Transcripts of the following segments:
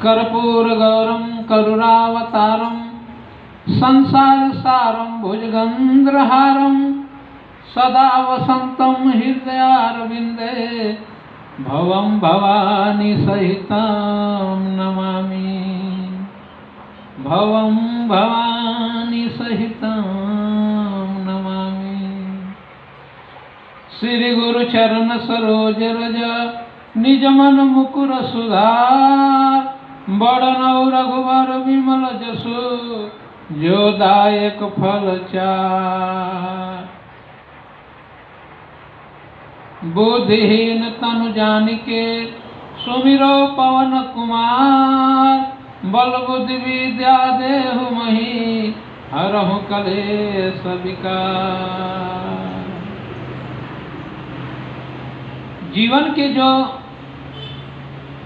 कर्पूरगौरं करुणावतारं संसारसारं भुजगन्धहारं सदा वसन्तं हृदयारविन्दे भवं भवानी सहितं नमामि। भवं भवानी सहितं नमामि। श्री गुरु चरण सरोज रज निज मन मुकुर सुधार बड़नौ रघुवर विमल जसु जो दायक फल चार। बुद्धिहीन तनु जानिके सुमिरो पवन कुमार बल बुद्धि विद्या देहु मही हरहु कलेश विकार। जीवन के जो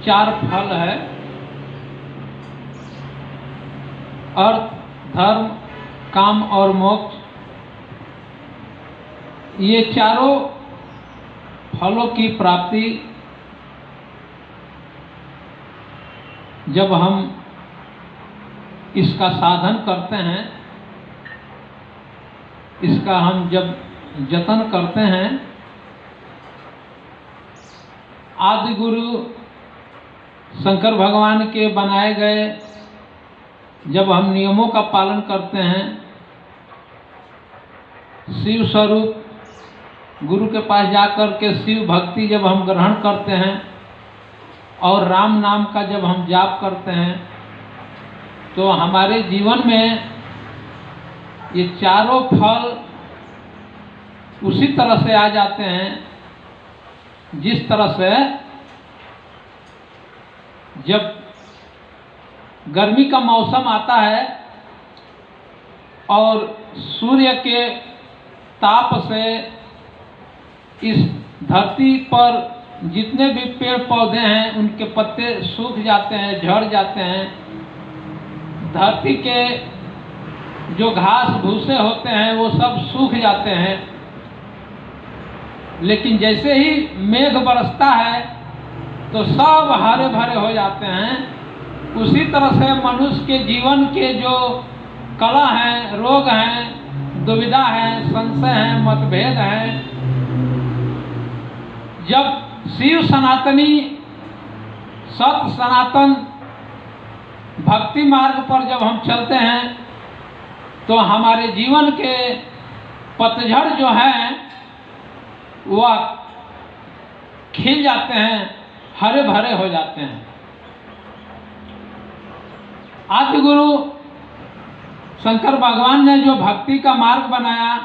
चार फल है अर्थ धर्म काम और मोक्ष, ये चारों फलों की प्राप्ति जब हम इसका साधन करते हैं, इसका हम जब जतन करते हैं, आदि गुरु शंकर भगवान के बनाए गए जब हम नियमों का पालन करते हैं, शिव स्वरूप गुरु के पास जाकर के शिव भक्ति जब हम ग्रहण करते हैं और राम नाम का जब हम जाप करते हैं, तो हमारे जीवन में ये चारों फल उसी तरह से आ जाते हैं जिस तरह से जब गर्मी का मौसम आता है और सूर्य के ताप से इस धरती पर जितने भी पेड़ पौधे हैं उनके पत्ते सूख जाते हैं, झड़ जाते हैं। धरती के जो घास भूसे होते हैं वो सब सूख जाते हैं। लेकिन जैसे ही मेघ बरसता है तो सब हरे भरे हो जाते हैं। उसी तरह से मनुष्य के जीवन के जो कला हैं, रोग हैं, दुविधा है, संशय है, मतभेद है, जब शिव सनातनी सत सनातन भक्ति मार्ग पर जब हम चलते हैं तो हमारे जीवन के पतझड़ जो हैं वह खिल जाते हैं, हरे भरे हो जाते हैं। आदि गुरु शंकर भगवान ने जो भक्ति का मार्ग बनाया,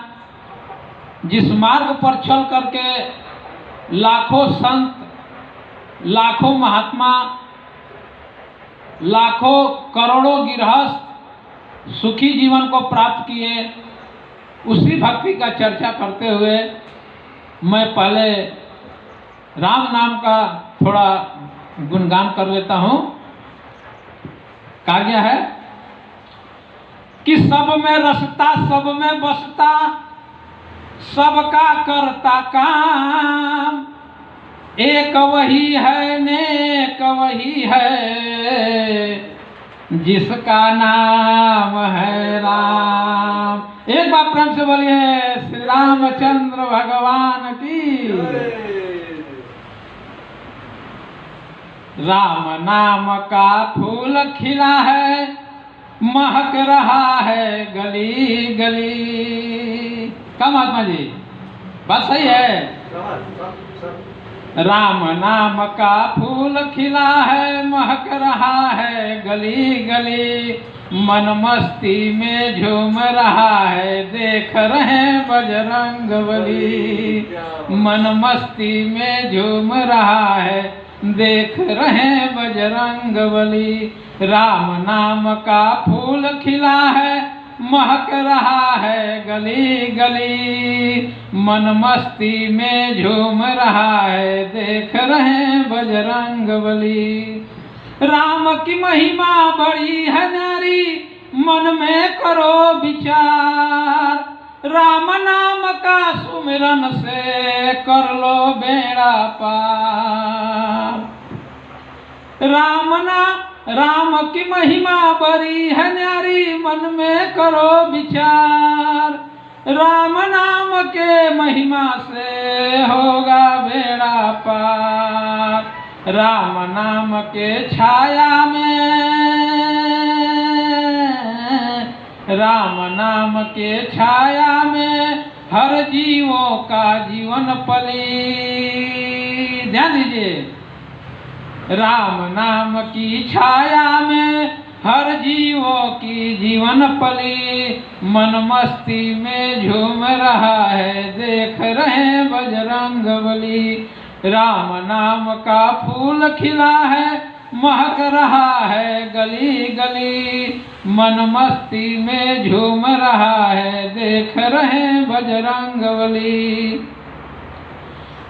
जिस मार्ग पर चल करके लाखों संत, लाखों महात्मा, लाखों करोड़ों गृहस्थ सुखी जीवन को प्राप्त किए, उसी भक्ति का चर्चा करते हुए मैं पहले राम नाम का थोड़ा गुणगान कर लेता हूँ। कहा गया है कि सब में रसता, सब में बसता, सबका करता काम, एक वही है नेक वही है जिसका नाम है राम। एक बार प्रेम से बोलिए श्री रामचंद्र भगवान की। राम नाम का फूल खिला है, महक रहा है गली गली। क्या महात्मा जी, बात सही है? राम नाम का फूल खिला है, महक रहा है गली गली, मन मस्ती में झूम रहा है देख रहे बजरंगबली। मन मस्ती में झूम रहा है देख रहे बजरंगबली। राम नाम का फूल खिला है, महक रहा है गली गली, मन मस्ती में झूम रहा है देख रहे बजरंगबली। राम की महिमा बड़ी है न्यारी, मन में करो विचार, राम नाम का सुमिरन से कर लो बेड़ा पार। राम नाम राम की महिमा बड़ी है न्यारी, मन में करो विचार। राम नाम के महिमा से होगा बेड़ा पार। राम नाम के छाया में, राम नाम के छाया में हर जीवों का जीवन पली। ध्यान दीजिए, राम नाम की छाया में हर जीवों की जीवन पली। मन मस्ती में झूम रहा है, देख रहे बजरंग बली। राम नाम का फूल खिला है, महक रहा है गली गली। मन मस्ती में झूम रहा है, देख रहे बजरंग बली।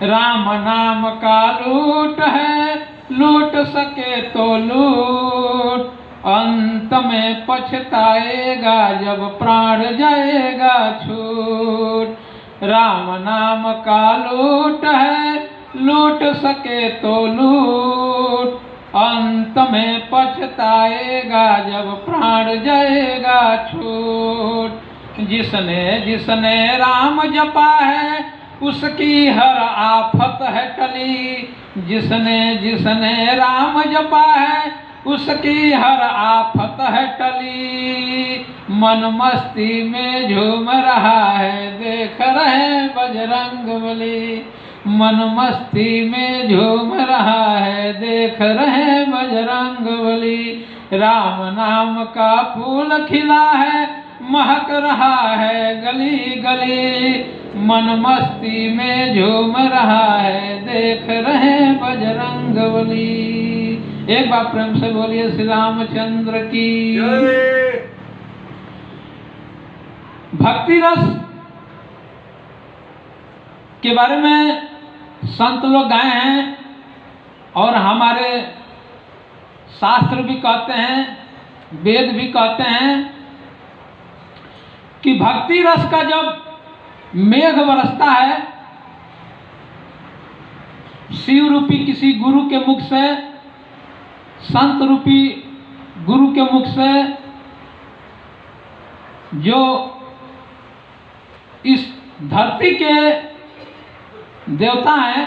राम नाम का लूट है, लूट सके तो लूट। अंत में पछताएगा जब प्राण जाएगा छूट। राम नाम का लूट है, लूट सके तो लूट। अंत में पछताएगा जब प्राण जाएगा छूट। जिसने जिसने राम जपा है, उसकी हर आफत है टली। जिसने जिसने राम जपा है, उसकी हर आफत है टली। मन मस्ती में झूम रहा है, देख रहे बजरंग बली। मन मस्ती में झूम रहा है, देख रहे बजरंग बली। राम नाम का फूल खिला है, महक रहा है गली गली। मन मस्ती में झूम रहा है, देख रहे बजरंग बली। एक बार प्रेम से बोलिए श्री रामचंद्र की। भक्ति रस के बारे में संत लोग गाए हैं और हमारे शास्त्र भी कहते हैं, वेद भी कहते हैं कि भक्ति रस का जब मेघ बरसता है, शिव रूपी किसी गुरु के मुख से, संत रूपी गुरु के मुख से, जो इस धरती के देवता हैं,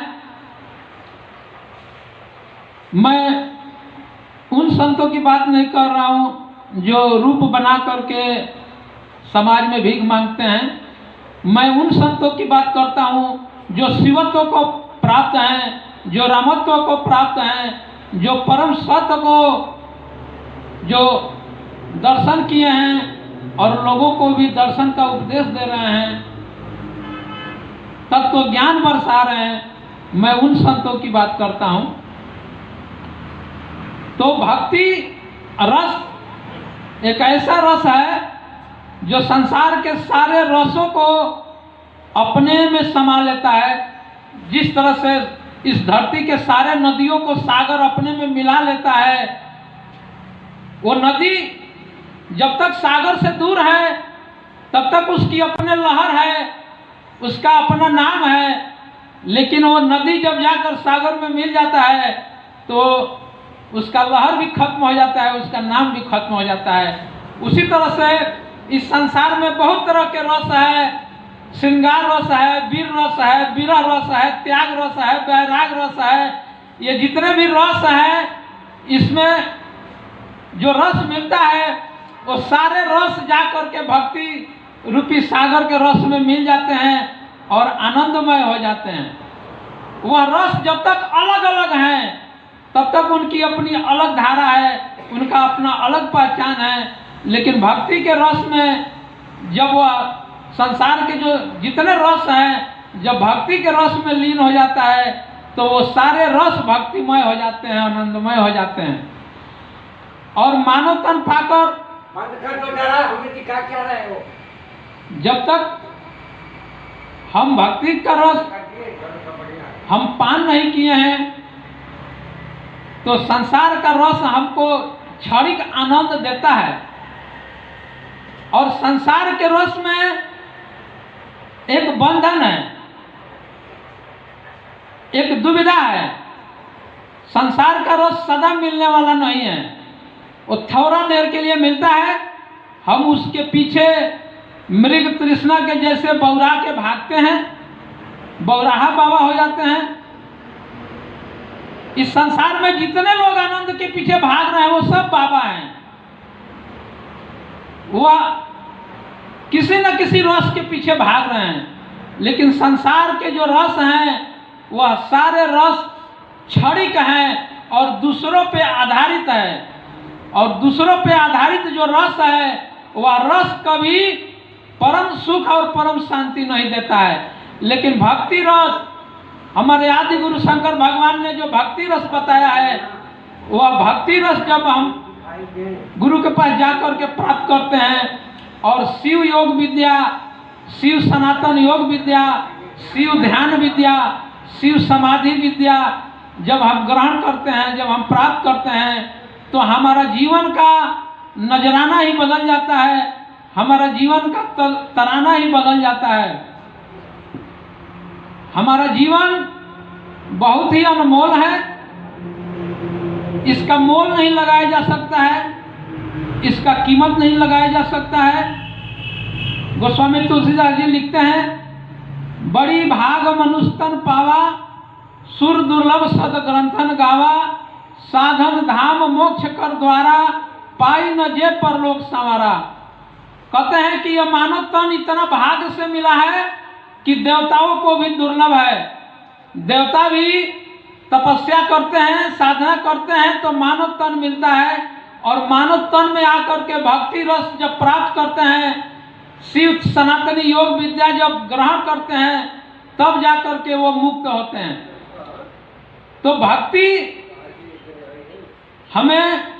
मैं उन संतों की बात नहीं कर रहा हूं जो रूप बना करके समाज में भीख मांगते हैं। मैं उन संतों की बात करता हूं जो शिवत्व को प्राप्त हैं, जो रामत्व को प्राप्त हैं, जो परम सत्य को जो दर्शन किए हैं और लोगों को भी दर्शन का उपदेश दे रहे हैं, तब तो ज्ञान बरसा रहे हैं। मैं उन संतों की बात करता हूं। तो भक्ति रस एक ऐसा रस है जो संसार के सारे रसों को अपने में समा लेता है। जिस तरह से इस धरती के सारे नदियों को सागर अपने में मिला लेता है, वो नदी जब तक सागर से दूर है तब तक उसकी अपने लहर है, उसका अपना नाम है। लेकिन वो नदी जब जाकर सागर में मिल जाता है तो उसका लहर भी खत्म हो जाता है, उसका नाम भी खत्म हो जाता है। उसी तरह से इस संसार में बहुत तरह के रस है। श्रृंगार रस है, वीर रस है, विरह रस है, त्याग रस है, वैराग रस है। ये जितने भी रस हैं, इसमें जो रस मिलता है वो सारे रस जाकर के भक्ति रूपी सागर के रस में मिल जाते हैं और आनंदमय हो जाते हैं। वह रस जब तक अलग अलग हैं तब तक उनकी अपनी अलग धारा है, उनका अपना अलग पहचान है। लेकिन भक्ति के रस में जब वह संसार के जो जितने रस हैं, जब भक्ति के रस में लीन हो जाता है तो वो सारे रस भक्तिमय हो जाते हैं, आनंदमय हो जाते हैं। और मानव तन पाकर जब तक हम भक्ति का रस हम पान नहीं किए हैं तो संसार का रस हमको क्षणिक आनंद देता है। और संसार के रस में एक बंधन है, एक दुविधा है। संसार का रस सदा मिलने वाला नहीं है। वो थोड़ा देर के लिए मिलता है, हम उसके पीछे मृग तृष्णा के जैसे बौरा के भागते हैं, बौराहा बाबा हो जाते हैं। इस संसार में जितने लोग आनंद के पीछे भाग रहे हैं वो सब बाबा हैं। वह किसी न किसी रस के पीछे भाग रहे हैं, लेकिन संसार के जो रस हैं वह सारे रस क्षणिक हैं और दूसरों पे आधारित है। और दूसरों पे आधारित जो रस है वह रस कभी परम सुख और परम शांति नहीं देता है। लेकिन भक्ति रस, हमारे आदि गुरु शंकर भगवान ने जो भक्ति रस बताया है, वह भक्ति रस जब हम गुरु के पास जाकर के प्राप्त करते हैं और शिव योग विद्या, शिव सनातन योग विद्या, शिव ध्यान विद्या, शिव समाधि विद्या जब हम ग्रहण करते हैं, जब हम प्राप्त करते हैं, तो हमारा जीवन का नजराना ही बदल जाता है, हमारा जीवन का तराना ही बदल जाता है। हमारा जीवन बहुत ही अनमोल है, इसका मोल नहीं लगाया जा सकता है, इसका कीमत नहीं लगाया जा सकता है। गोस्वामी तुलसीदास जी लिखते हैं, बड़ी भाग मनुष्यतन पावा, सुर दुर्लभ सद ग्रंथन गावा, साधन धाम मोक्ष कर द्वारा, पाई न जे परलोक संवारा। कहते हैं कि यह मानव तन इतना भाग्य से मिला है कि देवताओं को भी दुर्लभ है। देवता भी तपस्या करते हैं, साधना करते हैं तो मानव तन मिलता है, और मानव तन में आकर के भक्ति रस जब प्राप्त करते हैं, शिव सनातनी योग विद्या जब ग्रहण करते हैं, तब जाकर के वो मुक्त होते हैं। तो भक्ति हमें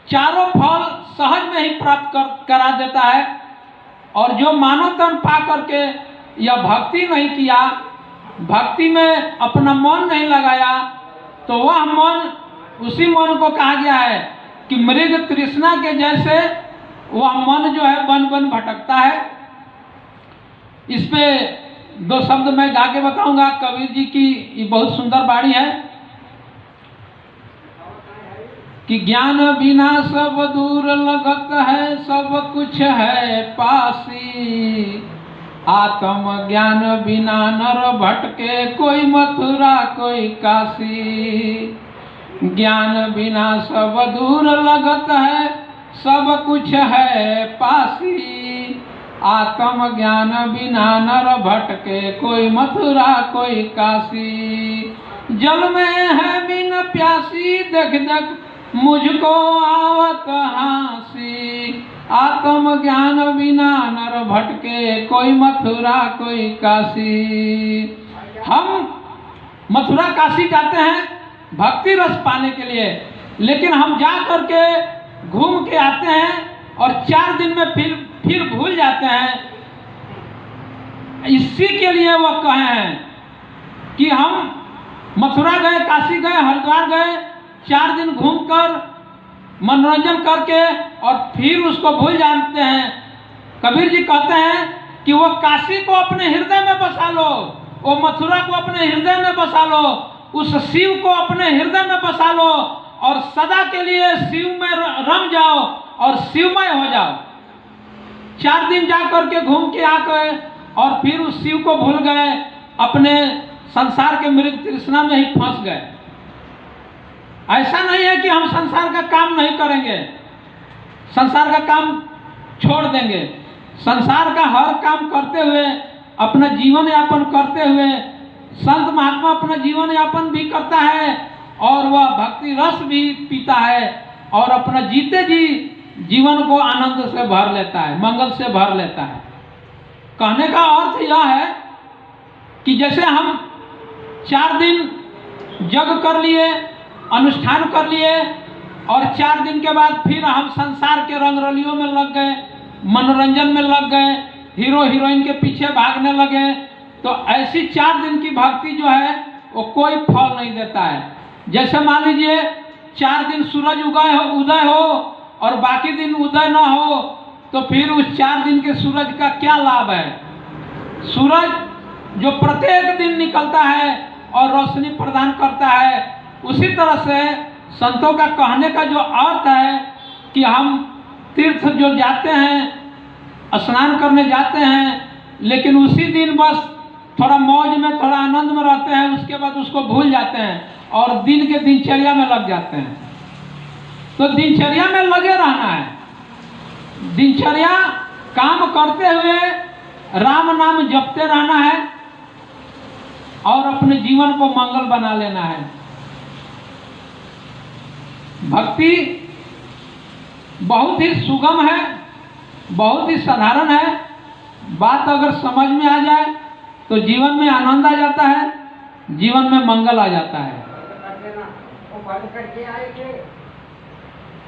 चारों फल सहज में ही प्राप्त करा देता है। और जो मानव तन पा करके या भक्ति नहीं किया, भक्ति में अपना मन नहीं लगाया, तो वह मन, उसी मन को कहा गया है कि मृग तृष्णा के जैसे वह मन जो है बन बन भटकता है। इस पे दो शब्द मैं गा के बताऊंगा। कबीर जी की ये बहुत सुंदर बाणी है कि ज्ञान बिना सब दूर लगत है, सब कुछ है पासी, आत्म ज्ञान बिना नर भटके, कोई मथुरा कोई काशी। ज्ञान बिना सब दूर लगत है, सब कुछ है पासी, आत्म ज्ञान बिना नर भटके, कोई मथुरा कोई काशी। जल में है बिन प्यासी, देख देख मुझको आवत हासी, आत्म ज्ञान बिना नर भटके, कोई मथुरा कोई काशी। हम मथुरा काशी जाते हैं भक्ति रस पाने के लिए, लेकिन हम जा करके घूम के आते हैं और 4 दिन में फिर भूल जाते हैं। इसी के लिए वह कहे हैं कि हम मथुरा गए, काशी गए, हरिद्वार गए, 4 दिन घूमकर मनोरंजन करके और फिर उसको भूल जाते हैं। कबीर जी कहते हैं कि वो काशी को अपने हृदय में बसा लो, वो मथुरा को अपने हृदय में बसा लो, उस शिव को अपने हृदय में बसा लो और सदा के लिए शिव में रम जाओ और शिवमय हो जाओ। 4 दिन जाकर के घूम के आकर और फिर उस शिव को भूल गए, अपने संसार के मृग तृष्णा में ही फंस गए। ऐसा नहीं है कि हम संसार का काम नहीं करेंगे, संसार का काम छोड़ देंगे। संसार का हर काम करते हुए, अपना जीवन यापन करते हुए, संत महात्मा अपना जीवन यापन भी करता है और वह भक्ति रस भी पीता है और अपना जीते जी जीवन को आनंद से भर लेता है, मंगल से भर लेता है। कहने का अर्थ यह है कि जैसे हम 4 दिन जग कर लिए, अनुष्ठान कर लिए और 4 दिन के बाद फिर हम संसार के रंगरलियों में लग गए, मनोरंजन में लग गए, हीरो हीरोइन के पीछे भागने लगे, तो ऐसी 4 दिन की भक्ति जो है वो कोई फल नहीं देता है। जैसे मान लीजिए 4 दिन सूरज उदय हो और बाकी दिन उदय न हो, तो फिर उस 4 दिन के सूरज का क्या लाभ है। सूरज जो प्रत्येक दिन निकलता है और रोशनी प्रदान करता है, उसी तरह से संतों का कहने का जो अर्थ है कि हम तीर्थ जो जाते हैं, स्नान करने जाते हैं, लेकिन उसी दिन बस थोड़ा मौज में, थोड़ा आनंद में रहते हैं, उसके बाद उसको भूल जाते हैं और दिन के दिनचर्या में लग जाते हैं। तो दिनचर्या में लगे रहना है, दिनचर्या काम करते हुए राम नाम जपते रहना है और अपने जीवन को मंगल बना लेना है। भक्ति बहुत ही सुगम है, बहुत ही साधारण है। बात अगर समझ में आ जाए तो जीवन में आनंद आ जाता है, जीवन में मंगल आ जाता है।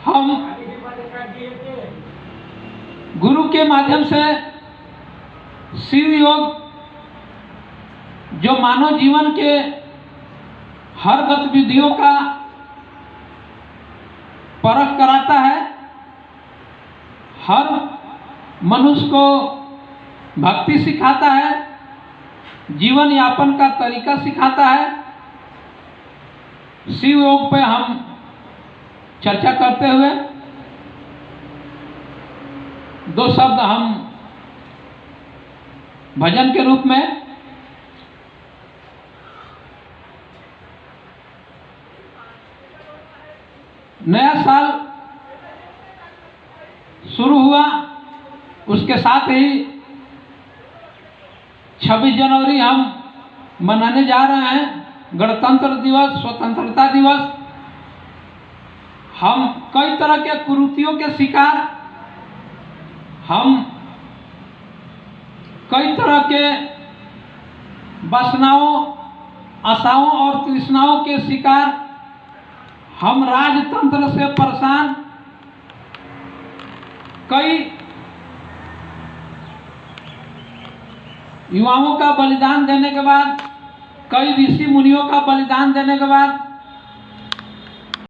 हम गुरु के माध्यम से शिव योग जो मानव जीवन के हर गतिविधियों का परख कराता है, हर मनुष्य को भक्ति सिखाता है, जीवन यापन का तरीका सिखाता है। शिव योग पे हम चर्चा करते हुए दो शब्द हम भजन के रूप में नया साल शुरू हुआ, उसके साथ ही 26 जनवरी हम मनाने जा रहे हैं, गणतंत्र दिवस, स्वतंत्रता दिवस। हम कई तरह के कुरीतियों के शिकार, हम कई तरह के वासनाओं, आशाओं और तृष्णाओं के शिकार, हम राजतंत्र से परेशान, कई युवाओं का बलिदान देने के बाद, कई ऋषि मुनियों का बलिदान देने के बाद